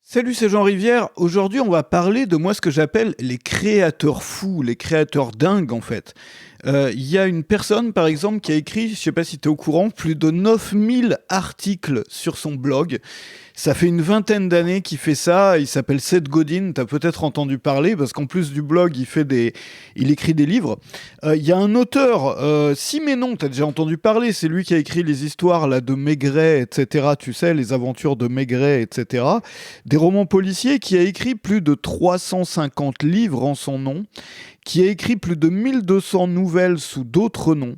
Salut, c'est Jean Rivière. Aujourd'hui, on va parler de moi ce que j'appelle les créateurs fous, les créateurs dingues en fait. Il y a une personne par exemple qui a écrit, je sais pas si tu es au courant, plus de 9000 articles sur son blog. Ça fait une vingtaine d'années qu'il fait ça, il s'appelle Seth Godin, tu as peut-être entendu parler parce qu'en plus du blog, il écrit des livres. Il y a un auteur, Siménon, tu as déjà entendu parler, c'est lui qui a écrit les histoires là, de Maigret, etc. Tu sais, les aventures de Maigret, etc. Des romans policiers, qui a écrit plus de 350 livres en son nom, qui a écrit plus de 1200 nouvelles sous d'autres noms.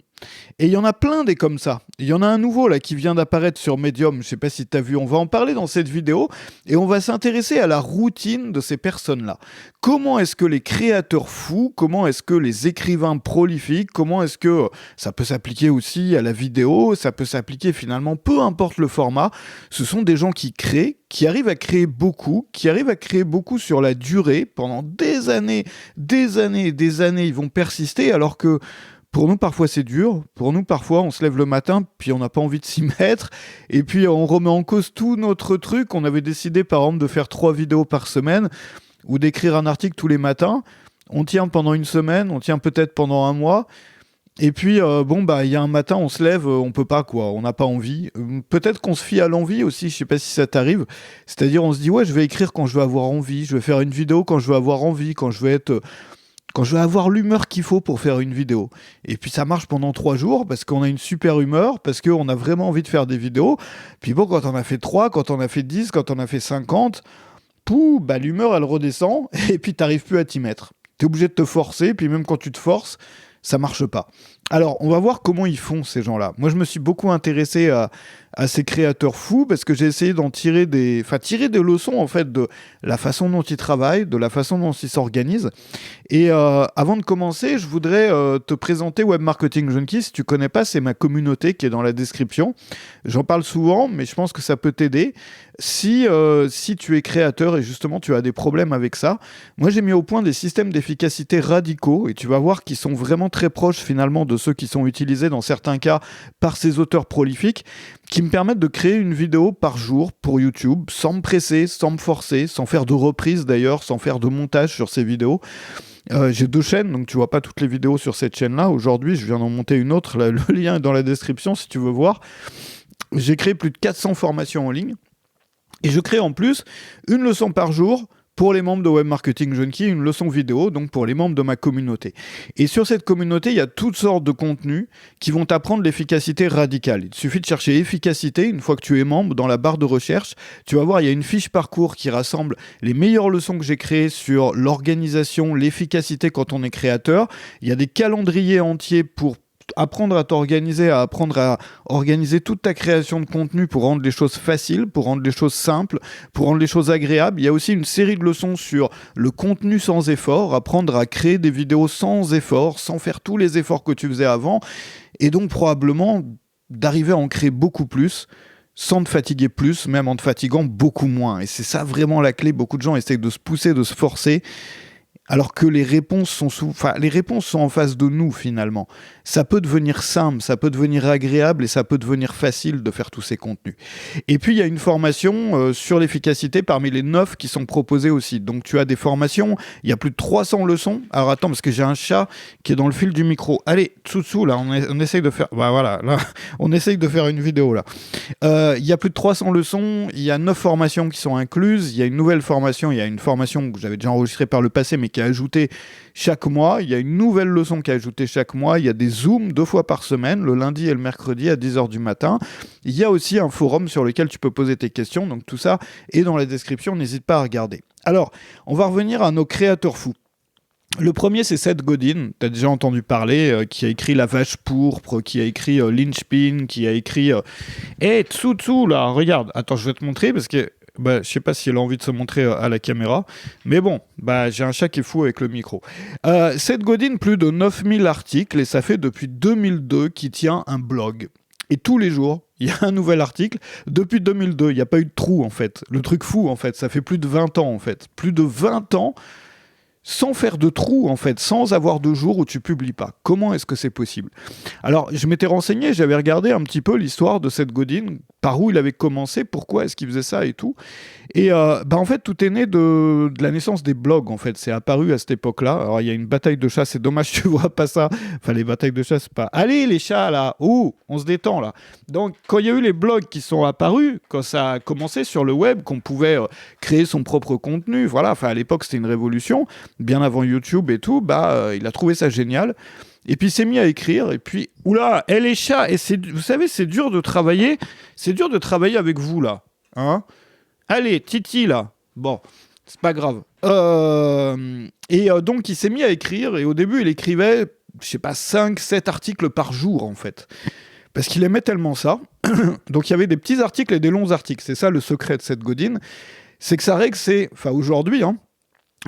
Et il y en a plein des comme ça. Il y en a un nouveau là qui vient d'apparaître sur Medium, je sais pas si tu as vu, on va en parler dans cette vidéo et on va s'intéresser à la routine de ces personnes-là. Comment est-ce que les créateurs fous, comment est-ce que les écrivains prolifiques, comment est-ce que ça peut s'appliquer aussi à la vidéo, ça peut s'appliquer finalement, peu importe le format, ce sont des gens qui créent, qui arrivent à créer beaucoup, sur la durée, pendant des années, ils vont persister alors que pour nous, parfois, c'est dur. Pour nous, parfois, on se lève le matin, puis on n'a pas envie de s'y mettre. Et puis, on remet en cause tout notre truc. On avait décidé, par exemple, de faire 3 vidéos par semaine ou d'écrire un article tous les matins. On tient pendant une semaine, on tient peut-être pendant un mois. Et puis, il y a un matin, on se lève, on peut pas, quoi. On n'a pas envie. Peut-être qu'on se fie à l'envie aussi, je sais pas si ça t'arrive. C'est-à-dire, on se dit, ouais, je vais écrire quand je vais avoir envie. Je vais faire une vidéo quand je vais avoir envie, quand je vais avoir l'humeur qu'il faut pour faire une vidéo. Et puis ça marche pendant 3 jours parce qu'on a une super humeur, parce qu'on a vraiment envie de faire des vidéos. Puis bon, quand on a fait 3, quand on a fait 10, quand on a fait 50, l'humeur elle redescend et puis t'arrives plus à t'y mettre. T'es obligé de te forcer, puis même quand tu te forces, ça marche pas. Alors, on va voir comment ils font ces gens-là. Moi, je me suis beaucoup intéressé à ces créateurs fous parce que j'ai essayé d'en tirer des leçons en fait de la façon dont ils travaillent, de la façon dont ils s'organisent. Et avant de commencer, je voudrais te présenter Web Marketing Junkie. Si tu connais pas, c'est ma communauté qui est dans la description. J'en parle souvent, mais je pense que ça peut t'aider. Si tu es créateur et justement tu as des problèmes avec ça, moi j'ai mis au point des systèmes d'efficacité radicaux et tu vas voir qu'ils sont vraiment très proches finalement de ceux qui sont utilisés dans certains cas par ces auteurs prolifiques, qui me permettent de créer une vidéo par jour pour YouTube sans me presser, sans me forcer, sans faire de reprise d'ailleurs, sans faire de montage sur ces vidéos. J'ai 2 chaînes, donc tu vois pas toutes les vidéos sur cette chaîne-là. Aujourd'hui, je viens d'en monter une autre. Là, le lien est dans la description si tu veux voir. J'ai créé plus de 400 formations en ligne. Et je crée en plus une leçon par jour pour les membres de Web Marketing Junkie, une leçon vidéo, donc pour les membres de ma communauté. Et sur cette communauté, il y a toutes sortes de contenus qui vont t'apprendre l'efficacité radicale. Il suffit de chercher efficacité, une fois que tu es membre, dans la barre de recherche, tu vas voir, il y a une fiche parcours qui rassemble les meilleures leçons que j'ai créées sur l'organisation, l'efficacité quand on est créateur. Il y a des calendriers entiers pour apprendre à t'organiser, à apprendre à organiser toute ta création de contenu pour rendre les choses faciles, pour rendre les choses simples, pour rendre les choses agréables. Il y a aussi une série de leçons sur le contenu sans effort, apprendre à créer des vidéos sans effort, sans faire tous les efforts que tu faisais avant, et donc probablement d'arriver à en créer beaucoup plus, sans te fatiguer plus, même en te fatiguant beaucoup moins. Et c'est ça vraiment la clé. Beaucoup de gens essayent de se pousser, de se forcer, alors que les réponses sont en face de nous finalement. Ça peut devenir simple, ça peut devenir agréable et ça peut devenir facile de faire tous ces contenus. Et puis il y a une formation sur l'efficacité parmi les 9 qui sont proposées aussi. Donc tu as des formations, il y a plus de 300 leçons. Alors attends, parce que j'ai un chat qui est dans le fil du micro. Allez, Tsutsu, là, on essaye de faire... là, on essaye de faire une vidéo là. Il y a plus de 300 leçons, il y a 9 formations qui sont incluses, il y a une nouvelle formation, il y a une formation que j'avais déjà enregistrée par le passé mais qui est ajoutée chaque mois, il y a une nouvelle leçon qui est ajoutée chaque mois, il y a des zooms 2 fois par semaine, le lundi et le mercredi à 10h du matin. Il y a aussi un forum sur lequel tu peux poser tes questions, donc tout ça est dans la description, n'hésite pas à regarder. Alors, on va revenir à nos créateurs fous. Le premier, c'est Seth Godin, tu as déjà entendu parler, qui a écrit La Vache Pourpre, qui a écrit Lynchpin, qui a écrit... Tsutsu, là, regarde, attends, je vais te montrer, parce que je sais pas si elle a envie de se montrer à la caméra, mais bon, j'ai un chat qui est fou avec le micro. Seth Godin, plus de 9000 articles, et ça fait depuis 2002 qu'il tient un blog. Et tous les jours, il y a un nouvel article. Depuis 2002, il n'y a pas eu de trou, en fait. Le truc fou, en fait, ça fait plus de 20 ans, en fait. Plus de 20 ans sans faire de trou, en fait, sans avoir de jours où tu publies pas. Comment est-ce que c'est possible ? Alors, je m'étais renseigné, j'avais regardé un petit peu l'histoire de Seth Godin par où il avait commencé, pourquoi est-ce qu'il faisait ça et tout. Et en fait, tout est né de la naissance des blogs, en fait. C'est apparu à cette époque-là. Alors, il y a une bataille de chats, c'est dommage, tu vois pas ça. Enfin, les batailles de chats, c'est pas... Allez, les chats, là. Ouh, on se détend, là. Donc, quand il y a eu les blogs qui sont apparus, quand ça a commencé sur le web, qu'on pouvait créer son propre contenu, voilà. Enfin, à l'époque, c'était une révolution. Bien avant YouTube et tout, il a trouvé ça génial. Et puis il s'est mis à écrire, et puis, oula, les chats, et vous savez, c'est dur de travailler avec vous, là. Hein? Allez, Titi, là. Bon, c'est pas grave. Donc, il s'est mis à écrire, et au début, il écrivait, je sais pas, 5-7 articles par jour, en fait. Parce qu'il aimait tellement ça. Donc, il y avait des petits articles et des longs articles. C'est ça, le secret de Seth Godin. C'est que sa règle, c'est, enfin, aujourd'hui,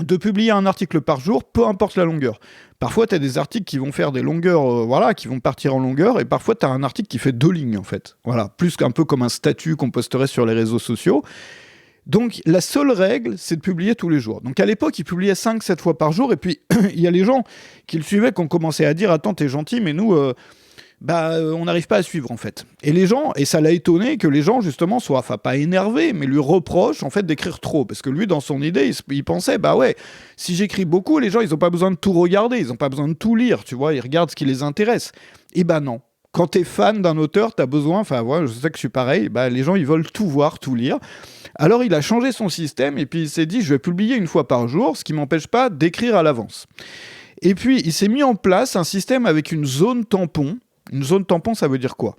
de publier un article par jour, peu importe la longueur. Parfois, tu as des articles qui vont faire des longueurs, qui vont partir en longueur, et parfois, tu as un article qui fait 2 lignes, en fait. Voilà, plus qu'un peu comme un statut qu'on posterait sur les réseaux sociaux. Donc, la seule règle, c'est de publier tous les jours. Donc, à l'époque, il publiait 5-7 fois par jour, et puis, il y a les gens qui le suivaient, qui ont commencé à dire « Attends, t'es gentil, mais nous... on n'arrive pas à suivre en fait. Et les gens, et ça l'a étonné que les gens justement soient, enfin pas énervés, mais lui reprochent en fait d'écrire trop. Parce que lui, dans son idée, il pensait, si j'écris beaucoup, les gens, ils n'ont pas besoin de tout regarder, ils n'ont pas besoin de tout lire, tu vois, ils regardent ce qui les intéresse. Et non. Quand t'es fan d'un auteur, t'as besoin, je sais que je suis pareil, les gens, ils veulent tout voir, tout lire. Alors il a changé son système et puis il s'est dit, je vais publier une fois par jour, ce qui m'empêche pas d'écrire à l'avance. Et puis il s'est mis en place un système avec une zone tampon. Une zone tampon, ça veut dire quoi ?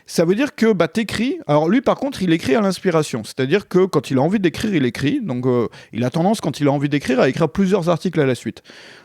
Ça veut dire que t'écris. Alors lui, par contre, il écrit à l'inspiration. C'est-à-dire que quand il a envie d'écrire, il écrit. Donc il a tendance, quand il a envie d'écrire, à écrire plusieurs articles à la suite.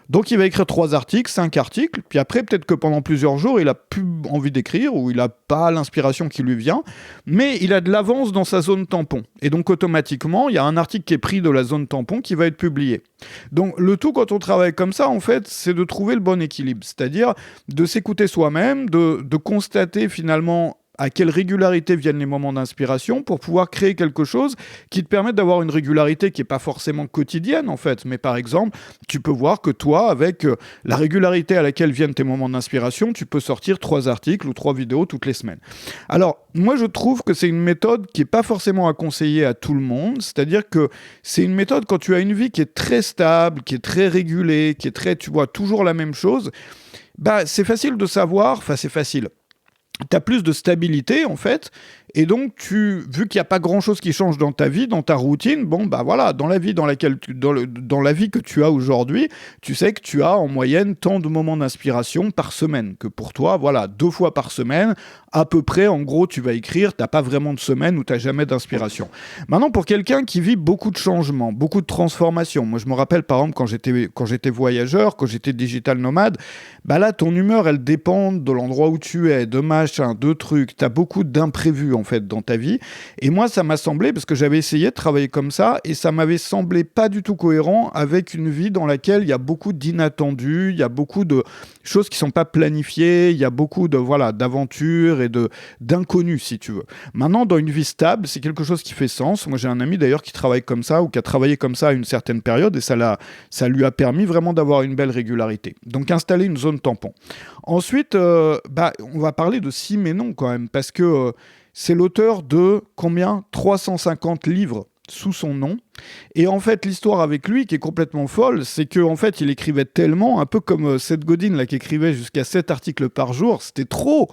Donc il va écrire 3 articles, 5 articles. Puis après, peut-être que pendant plusieurs jours, il a plus envie d'écrire ou il n'a pas l'inspiration qui lui vient. Mais il a de l'avance dans sa zone tampon. Et donc automatiquement, il y a un article qui est pris de la zone tampon qui va être publié. Donc le tout, quand on travaille comme ça, en fait, c'est de trouver le bon équilibre. C'est-à-dire de s'écouter soi-même, de constater finalement à quelle régularité viennent les moments d'inspiration pour pouvoir créer quelque chose qui te permette d'avoir une régularité qui n'est pas forcément quotidienne en fait, mais par exemple, tu peux voir que toi, avec la régularité à laquelle viennent tes moments d'inspiration, tu peux sortir 3 articles ou 3 vidéos toutes les semaines. Alors, moi je trouve que c'est une méthode qui n'est pas forcément à conseiller à tout le monde, c'est-à-dire que c'est une méthode quand tu as une vie qui est très stable, qui est très régulée, qui est très, tu vois, toujours la même chose, c'est facile de savoir, c'est facile. T'as plus de stabilité en fait, et donc vu qu'il n'y a pas grand chose qui change dans ta vie, dans ta routine, dans la vie dans la vie que tu as aujourd'hui, tu sais que tu as en moyenne tant de moments d'inspiration par semaine, que pour toi, 2 fois par semaine, à peu près, en gros, tu vas écrire, t'as pas vraiment de semaine où t'as jamais d'inspiration. Maintenant, pour quelqu'un qui vit beaucoup de changements, beaucoup de transformations, moi je me rappelle par exemple quand j'étais voyageur, quand j'étais digital nomade, là ton humeur elle dépend de l'endroit où tu es, de machin, de trucs, t'as beaucoup d'imprévus en fait dans ta vie, et moi ça m'a semblé, parce que j'avais essayé de travailler comme ça, et ça m'avait semblé pas du tout cohérent avec une vie dans laquelle il y a beaucoup d'inattendus, il y a beaucoup de choses qui sont pas planifiées, il y a beaucoup d'aventures et d'inconnus si tu veux. Maintenant, dans une vie stable, c'est quelque chose qui fait sens. Moi j'ai un ami d'ailleurs qui travaille comme ça, ou qui a travaillé comme ça à une certaine période, et ça lui a permis vraiment d'avoir une belle régularité. Donc installer une zone tampon. Ensuite, on va parler de Siménon quand même, parce que c'est l'auteur de combien ? 350 livres sous son nom. Et en fait, l'histoire avec lui, qui est complètement folle, c'est qu'en fait, il écrivait tellement, un peu comme Seth Godin, là, qui écrivait jusqu'à 7 articles par jour, c'était trop.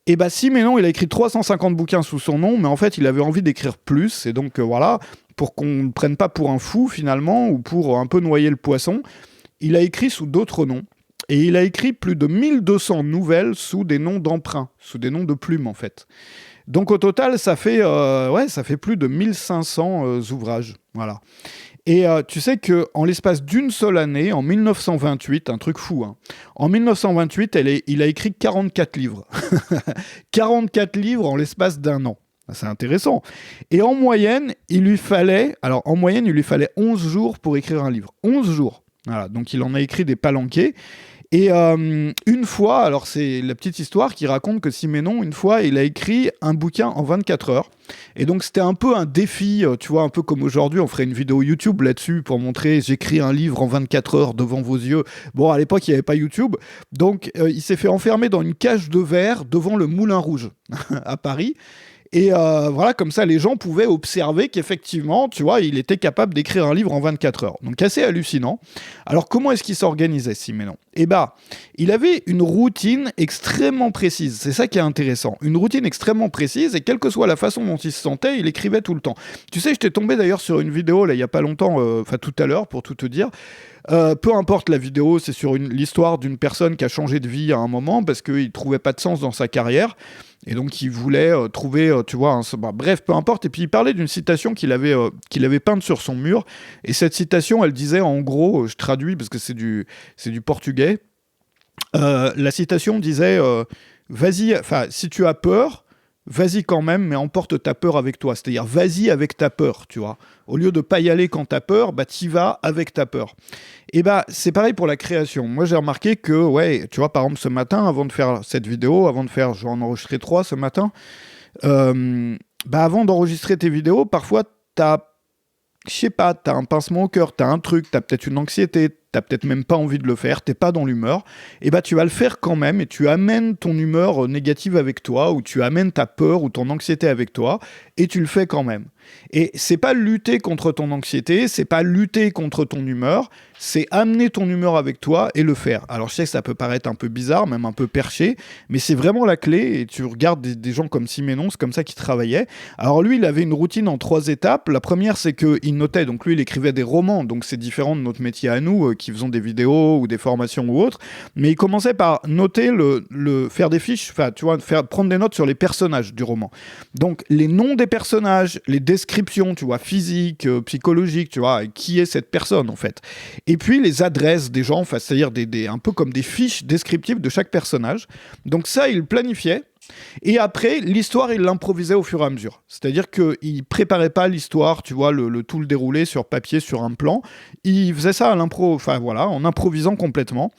Et Siménon, il a écrit 350 bouquins sous son nom, mais en fait, il avait envie d'écrire plus, et donc pour qu'on ne le prenne pas pour un fou, finalement, ou pour un peu noyer le poisson, il a écrit sous d'autres noms. Et il a écrit plus de 1200 nouvelles sous des noms d'emprunt, sous des noms de plumes, en fait. Donc, au total, ça fait plus de 1500 ouvrages. Voilà. Et tu sais qu'en l'espace d'une seule année, en 1928, un truc fou, en 1928, il a écrit 44 livres. 44 livres en l'espace d'un an. C'est intéressant. Et en moyenne, il lui fallait 11 jours pour écrire un livre. 11 jours. Voilà, donc il en a écrit des palanquets. Et une fois, alors c'est la petite histoire qui raconte que Siménon, une fois, il a écrit un bouquin en 24 heures. Et donc c'était un peu un défi, tu vois, un peu comme aujourd'hui, on ferait une vidéo YouTube là-dessus pour montrer j'écris un livre en 24 heures devant vos yeux. Bon, à l'époque, il n'y avait pas YouTube. Donc il s'est fait enfermer dans une cage de verre devant le Moulin Rouge à Paris. Et voilà, comme ça, les gens pouvaient observer qu'effectivement, tu vois, il était capable d'écrire un livre en 24 heures. Donc, assez hallucinant. Alors, comment est-ce qu'il s'organisait, Siménon? Eh bien, il avait une routine extrêmement précise. C'est ça qui est intéressant. Une routine extrêmement précise, et quelle que soit la façon dont il se sentait, il écrivait tout le temps. Tu sais, j'étais tombé d'ailleurs sur une vidéo, là, il n'y a pas longtemps, enfin tout à l'heure, pour tout te dire. Peu importe la vidéo, c'est sur l'histoire d'une personne qui a changé de vie à un moment parce qu'il ne trouvait pas de sens dans sa carrière. Et donc, il voulait trouver, tu vois, bref, peu importe. Et puis, il parlait d'une citation qu'il avait peinte sur son mur. Et cette citation, elle disait, en gros, je traduis parce que c'est du portugais. La citation disait, vas-y, enfin, si tu as peur, vas-y quand même, mais emporte ta peur avec toi. C'est-à-dire, vas-y avec ta peur, tu vois. Au lieu de pas y aller quand t'as peur, bah, t'y vas avec ta peur. Et bah, c'est pareil pour la création. Moi, j'ai remarqué que, ouais, tu vois, par exemple, ce matin, avant de faire cette vidéo, je vais en enregistrer 3 ce matin, bah, avant d'enregistrer tes vidéos, parfois, je sais pas, t'as un pincement au cœur, t'as un truc, t'as peut-être une anxiété, t'as peut-être même pas envie de le faire, t'es pas dans l'humeur, et bah tu vas le faire quand même, et tu amènes ton humeur négative avec toi, ou tu amènes ta peur ou ton anxiété avec toi, et tu le fais quand même. Et c'est pas lutter contre ton anxiété, c'est pas lutter contre ton humeur, c'est amener ton humeur avec toi et le faire. Alors je sais que ça peut paraître un peu bizarre, même un peu perché, mais c'est vraiment la clé. Et tu regardes des gens comme Siménon, c'est comme ça qu'il travaillait. Alors lui, il avait une routine en 3 étapes. La première, c'est qu'il notait, donc lui, il écrivait des romans, donc c'est différent de notre métier à nous, qui faisons des vidéos ou des formations ou autres. Mais il commençait par noter, faire des fiches, enfin tu vois, prendre des notes sur les personnages du roman. Donc les noms des personnages, les descriptions, tu vois, physiques, psychologiques, tu vois, qui est cette personne en fait. Et puis les adresses des gens, enfin, c'est-à-dire un peu comme des fiches descriptives de chaque personnage. Donc ça, il planifiait. Et après, l'histoire, il l'improvisait au fur et à mesure. C'est-à-dire qu'il préparait pas l'histoire, tu vois, tout le déroulé sur papier, sur un plan. Il faisait ça à l'impro, enfin voilà, en improvisant complètement.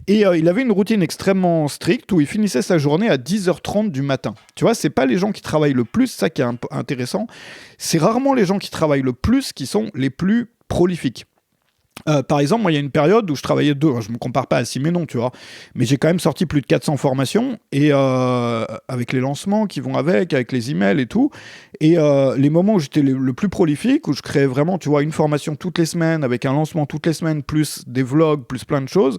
Et il avait une routine extrêmement stricte où il finissait sa journée à 10h30 du matin. Tu vois, c'est pas les gens qui travaillent le plus, ça qui est intéressant. C'est rarement les gens qui travaillent le plus qui sont les plus prolifiques. Par exemple, moi, il y a une période où je travaillais je me compare pas à Siménon, tu vois, mais j'ai quand même sorti plus de 400 formations, et avec les lancements qui vont avec les emails et tout, et les moments où j'étais le plus prolifique, où je créais vraiment, tu vois, une formation toutes les semaines, avec un lancement toutes les semaines, plus des vlogs, plus plein de choses,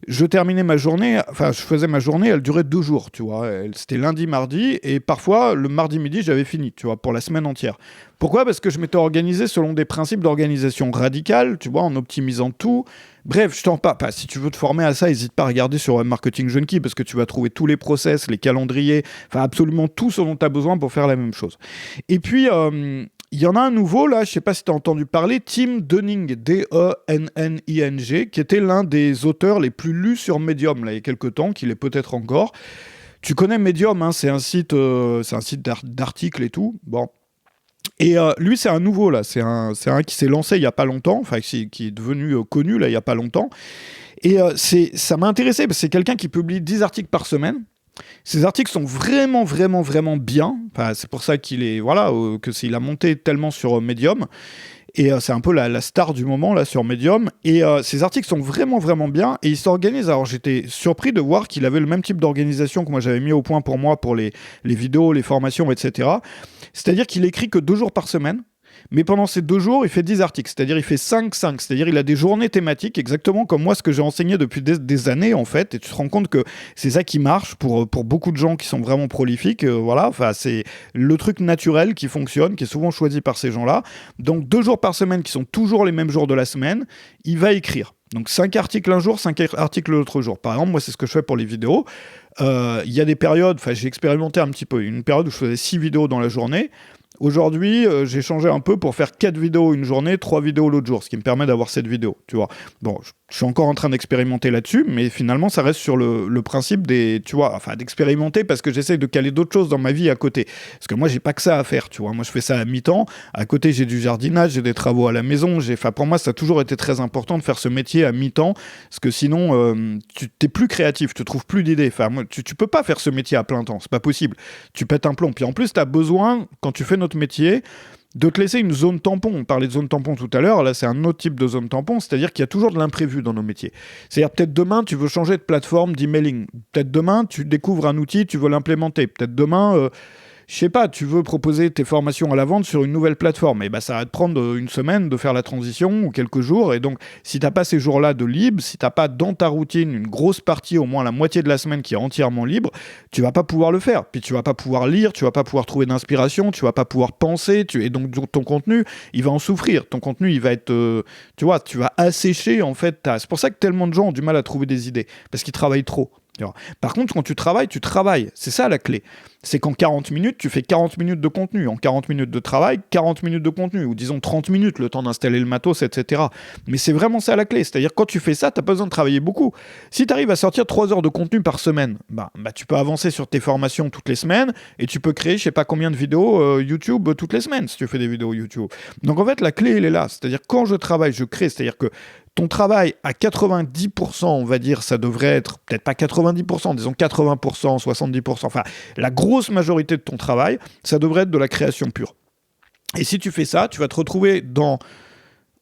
je terminais ma journée, enfin, je faisais ma journée, elle durait 2 jours, tu vois, c'était lundi, mardi, et parfois, le mardi midi, j'avais fini, tu vois, pour la semaine entière. Pourquoi ? Parce que je m'étais organisé selon des principes d'organisation radicale, tu vois, en optimisant tout. Bref, je t'en parle pas. Si tu veux te former à ça, n'hésite pas à regarder sur Web Marketing Junkie, parce que tu vas trouver tous les process, les calendriers, enfin absolument tout ce dont tu as besoin pour faire la même chose. Et puis, il y en a un nouveau, là, je sais pas si tu as entendu parler, Tim Dunning, D-E-N-N-I-N-G, qui était l'un des auteurs les plus lus sur Medium, là, il y a quelques temps, qu'il est peut-être encore. Tu connais Medium, hein, c'est un site d'articles et tout. Bon. Et lui, c'est un nouveau, là. C'est un qui s'est lancé il n'y a pas longtemps, enfin, qui est devenu connu, là, il n'y a pas longtemps. Et ça m'a intéressé, parce que c'est quelqu'un qui publie 10 articles par semaine. Ces articles sont vraiment, vraiment, vraiment bien. Enfin, c'est pour ça qu'il a monté tellement sur Medium. Et c'est un peu la star du moment là sur Medium. Et ces articles sont vraiment vraiment bien et il s'organise. Alors j'étais surpris de voir qu'il avait le même type d'organisation que moi j'avais mis au point pour moi pour les vidéos, les formations, etc. C'est-à-dire qu'il écrit que 2 jours par semaine. Mais pendant ces 2 jours, il fait 10 articles, c'est-à-dire il fait 5-5, c'est-à-dire il a des journées thématiques, exactement comme moi ce que j'ai enseigné depuis des années en fait, et tu te rends compte que c'est ça qui marche pour beaucoup de gens qui sont vraiment prolifiques, voilà, enfin c'est le truc naturel qui fonctionne, qui est souvent choisi par ces gens-là. Donc 2 jours par semaine qui sont toujours les mêmes jours de la semaine, il va écrire. Donc 5 articles un jour, 5 articles l'autre jour. Par exemple, moi c'est ce que je fais pour les vidéos. Il y a des périodes, enfin j'ai expérimenté un petit peu, une période où je faisais 6 vidéos dans la journée. Aujourd'hui, j'ai changé un peu pour faire 4 vidéos une journée, 3 vidéos l'autre jour, ce qui me permet d'avoir 7 vidéos, tu vois. Bon, je suis encore en train d'expérimenter là-dessus, mais finalement, ça reste sur le principe d'expérimenter parce que j'essaye de caler d'autres choses dans ma vie à côté. Parce que moi, j'ai pas que ça à faire, tu vois. Moi, je fais ça à mi-temps. À côté, j'ai du jardinage, j'ai des travaux à la maison. Pour moi, ça a toujours été très important de faire ce métier à mi-temps, parce que sinon, tu t'es plus créatif, tu trouves plus d'idées. Enfin, moi, tu peux pas faire ce métier à plein temps, c'est pas possible. Tu pètes un plomb. Puis en plus, tu as besoin, quand tu fais notre métier, de te laisser une zone tampon. On parlait de zone tampon tout à l'heure, là c'est un autre type de zone tampon, c'est-à-dire qu'il y a toujours de l'imprévu dans nos métiers. C'est-à-dire peut-être demain tu veux changer de plateforme d'emailing, peut-être demain tu découvres un outil, tu veux l'implémenter, peut-être demain, je sais pas, tu veux proposer tes formations à la vente sur une nouvelle plateforme, et ben ça va te prendre une semaine de faire la transition ou quelques jours. Et donc, si t'as pas ces jours-là de libre, si t'as pas dans ta routine une grosse partie, au moins la moitié de la semaine qui est entièrement libre, tu vas pas pouvoir le faire. Puis tu vas pas pouvoir lire, tu vas pas pouvoir trouver d'inspiration, tu vas pas pouvoir penser, et donc ton contenu, il va en souffrir. Ton contenu, il va être, tu vois, tu vas assécher en fait. C'est pour ça que tellement de gens ont du mal à trouver des idées, parce qu'ils travaillent trop. Par contre, quand tu travailles. C'est ça la clé. C'est qu'en 40 minutes, tu fais 40 minutes de contenu. En 40 minutes de travail, 40 minutes de contenu. Ou disons 30 minutes, le temps d'installer le matos, etc. Mais c'est vraiment ça la clé. C'est-à-dire, quand tu fais ça, t'as pas besoin de travailler beaucoup. Si tu arrives à sortir 3 heures de contenu par semaine, bah, tu peux avancer sur tes formations toutes les semaines et tu peux créer je sais pas combien de vidéos YouTube toutes les semaines si tu fais des vidéos YouTube. Donc en fait, la clé, elle est là. C'est-à-dire, quand je travaille, je crée. C'est-à-dire que ton travail, à 90%, on va dire, ça devrait être, peut-être pas 90%, disons 80%, 70%, enfin, la grosse majorité de ton travail, ça devrait être de la création pure. Et si tu fais ça, tu vas te retrouver dans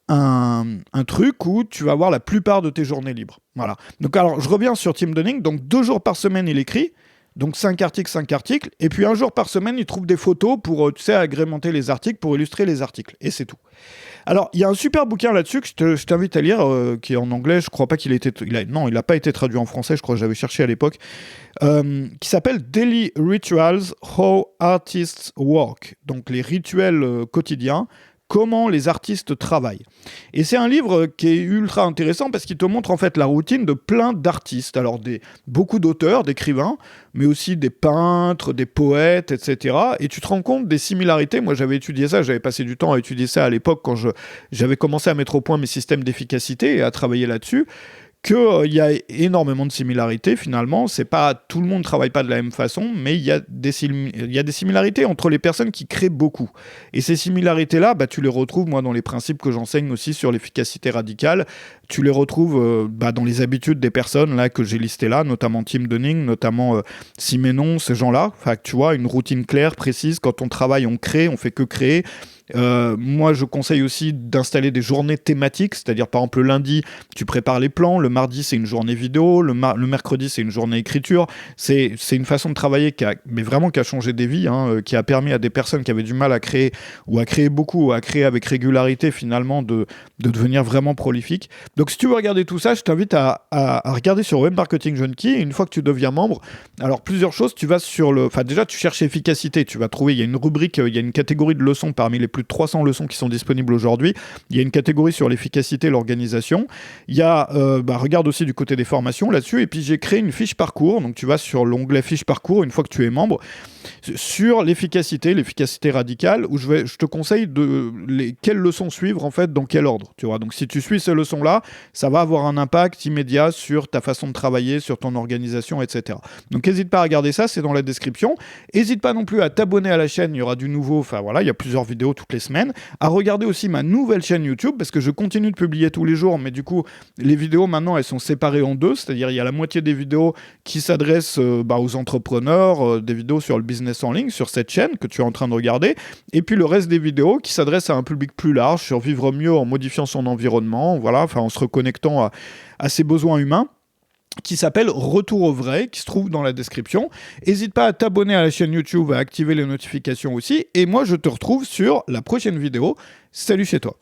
un truc où tu vas avoir la plupart de tes journées libres. Voilà. Donc, alors, je reviens sur Tim Dunning. Donc, 2 jours par semaine, il écrit. Donc 5 articles, et puis un jour par semaine, il trouve des photos pour, tu sais, agrémenter les articles, pour illustrer les articles, et c'est tout. Alors, il y a un super bouquin là-dessus que je t'invite à lire, qui est en anglais, je crois pas qu'il ait été... Non, il n'a pas été traduit en français, je crois que j'avais cherché à l'époque, qui s'appelle Daily Rituals, How Artists Work, donc les rituels quotidiens, comment les artistes travaillent. Et c'est un livre qui est ultra intéressant parce qu'il te montre en fait la routine de plein d'artistes. Alors beaucoup d'auteurs, d'écrivains, mais aussi des peintres, des poètes, etc. Et tu te rends compte des similarités. Moi, j'avais étudié ça, j'avais passé du temps à étudier ça à l'époque quand j'avais commencé à mettre au point mes systèmes d'efficacité et à travailler là-dessus. Qu'il y a énormément de similarités finalement. C'est pas, tout le monde ne travaille pas de la même façon, mais il y a des similarités entre les personnes qui créent beaucoup. Et ces similarités-là, bah, tu les retrouves, moi, dans les principes que j'enseigne aussi sur l'efficacité radicale. Tu les retrouves dans les habitudes des personnes là, que j'ai listées là, notamment Tim Dunning, notamment Simenon, ces gens-là. Enfin, tu vois, une routine claire, précise. Quand on travaille, on crée, on fait que créer. Moi, je conseille aussi d'installer des journées thématiques, c'est-à-dire par exemple le lundi, tu prépares les plans, le mardi, c'est une journée vidéo, le mercredi, c'est une journée écriture. C'est une façon de travailler qui a changé des vies, qui a permis à des personnes qui avaient du mal à créer, ou à créer beaucoup, ou à créer avec régularité finalement, de devenir vraiment prolifique. Donc si tu veux regarder tout ça, je t'invite à regarder sur Web Marketing Junkie. Et une fois que tu deviens membre, alors plusieurs choses, tu vas sur déjà tu cherches efficacité, tu vas trouver, il y a une rubrique, il y a une catégorie de leçons parmi les plus de 300 leçons qui sont disponibles aujourd'hui. Il y a une catégorie sur l'efficacité et l'organisation. Il y a, regarde aussi du côté des formations là-dessus. Et puis j'ai créé une fiche parcours. Donc tu vas sur l'onglet fiche parcours une fois que tu es membre, sur l'efficacité radicale, où je te conseille quelles leçons suivre en fait, dans quel ordre. Tu vois. Donc si tu suis ces leçons-là, ça va avoir un impact immédiat sur ta façon de travailler, sur ton organisation, etc. Donc n'hésite pas à regarder ça, c'est dans la description. N'hésite pas non plus à t'abonner à la chaîne, il y aura du nouveau. Enfin voilà, il y a plusieurs vidéos toutes les semaines. À regarder aussi ma nouvelle chaîne YouTube, parce que je continue de publier tous les jours, mais du coup, les vidéos maintenant, elles sont séparées en deux, c'est-à-dire il y a la moitié des vidéos qui s'adressent aux entrepreneurs, des vidéos sur le business en ligne, sur cette chaîne que tu es en train de regarder, et puis le reste des vidéos qui s'adressent à un public plus large, sur vivre mieux en modifiant son environnement, voilà, enfin en se reconnectant à ses besoins humains, qui s'appelle Retour au vrai, qui se trouve dans la description. N'hésite pas à t'abonner à la chaîne YouTube, à activer les notifications aussi, et moi je te retrouve sur la prochaine vidéo. Salut chez toi.